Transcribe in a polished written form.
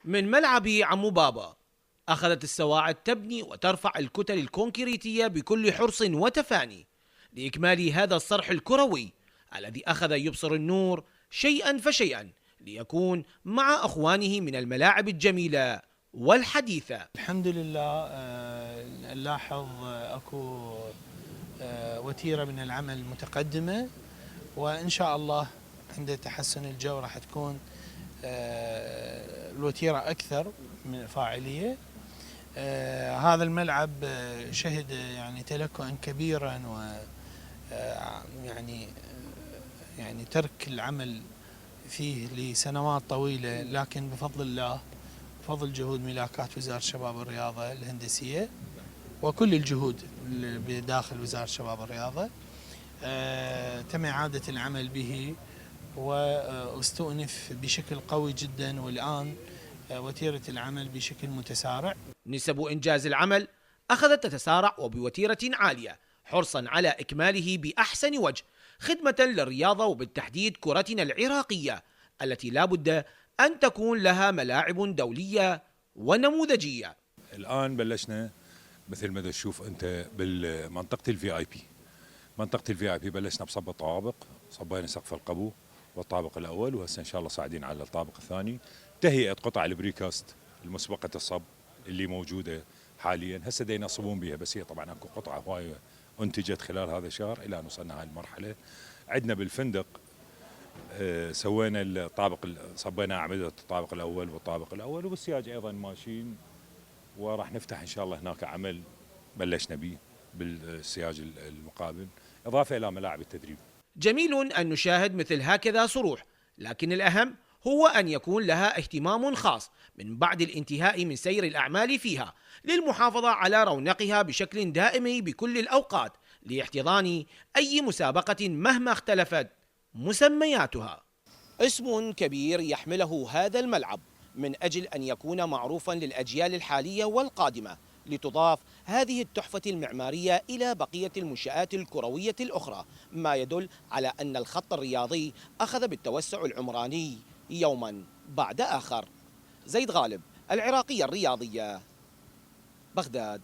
من ملعب عمو بابا أخذت السواعد تبني وترفع الكتل الكونكريتية بكل حرص وتفاني لإكمال هذا الصرح الكروي الذي أخذ يبصر النور شيئا فشيئا ليكون مع أخوانه من الملاعب الجميلة والحديثة. الحمد لله نلاحظ أكو وتيرة من العمل متقدمة، وإن شاء الله عند تحسن الجو راح تكون الوتيرة أكثر من فاعلية. هذا الملعب شهد يعني تلكؤا كبيرا و يعني ترك العمل فيه لسنوات طويلة، لكن بفضل الله بفضل جهود ملاكات وزارة الشباب والرياضة الهندسية وكل الجهود بداخل وزارة الشباب والرياضة تم إعادة العمل به واستؤنف بشكل قوي جدا، والآن وتيرة العمل بشكل متسارع. نسب إنجاز العمل أخذت تتسارع وبوتيرة عالية حرصا على إكماله بأحسن وجه خدمة للرياضة وبالتحديد كرتنا العراقية التي لا بد أن تكون لها ملاعب دولية ونموذجية. الآن بلشنا مثل ما تشوف أنت بالمنطقة الفي آي بي. منطقة الفي آي بي بلشنا بصب الطوابق، صبينا سقف القبو والطابق الأول، وهسه إن شاء الله صاعدين على الطابق الثاني. تهيئة قطع البريكاست المسبقة الصب اللي موجودة حاليا هسه دينا ينصبون بها، بس هي طبعا اكو قطعة هواية انتجت خلال هذا الشهر الى ان وصلنا هاي المرحلة. عندنا بالفندق سوينا الطابق، صبينا أعمدة الطابق الأول والطابق الأول، وبالسياج أيضا ماشيين، وراح نفتح إن شاء الله هناك عمل بلشنا به بالسياج المقابل، إضافة إلى ملاعب التدريب. جميل أن نشاهد مثل هكذا صروح، لكن الأهم هو أن يكون لها اهتمام خاص من بعد الانتهاء من سير الأعمال فيها للمحافظة على رونقها بشكل دائم بكل الأوقات لاحتضان أي مسابقة مهما اختلفت مسمياتها. اسم كبير يحمله هذا الملعب من أجل أن يكون معروفا للأجيال الحالية والقادمة، لتضاف هذه التحفة المعمارية إلى بقية المنشآت الكروية الأخرى، ما يدل على أن الخط الرياضي أخذ بالتوسع العمراني يوما بعد آخر. زيد غالب، العراقية الرياضية، بغداد.